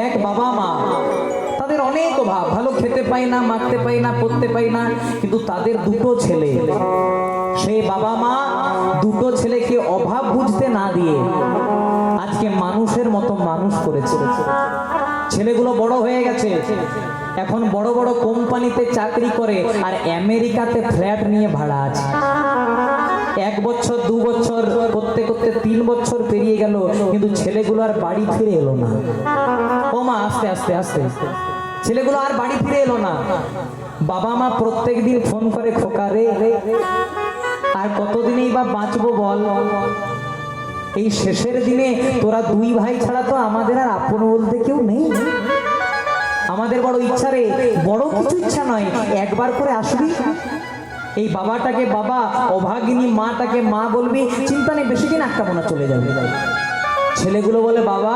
এক বাবা মা, তাদের অনেক অভাব, ভালো খেতে পায় না, মাখতে পায় না, পড়তে পায় না, কিন্তু তাদের দুটো ছেলে। সেই বাবা মা দুটো ছেলেকে অভাব বুঝতে না দিয়ে আজকে মানুষের মতো মানুষ করেছে। ছেলেগুলো বড় হয়ে গেছে, এখন বড় বড় কোম্পানিতে চাকরি করে আর আমেরিকাতে ফ্ল্যাট নিয়ে ভাড়া আছে। 1 বছর 2 বছর করতে করতে 3 বছর পেরিয়ে গেল, কিন্তু ছেলেগুলো আর বাড়ি ফিরে এলো না। ও মা, আস্তে আস্তে আস্তে ছেলেগুলো আর বাড়ি ফিরে এলো না। বাবা মা প্রত্যেক দিন ফোন করে, খোকা রে, আর কতদিনই বা বাঁচবো বল, এই শেষের দিনে তোরা 2 ভাই ছাড়া তো আমাদের আর আপন বলতে কেউ নেই। আমাদের বড় ইচ্ছা রে, বড় কিছু ইচ্ছা নয়, একবার করে আসবি, এই বাবাটাকে বাবা, অভাগিনী মাটাকে মা বলবি, চিন্তা নেই, বেশি দিন আটকাবো না, চলে যাবে। ছেলেগুলো বলে, বাবা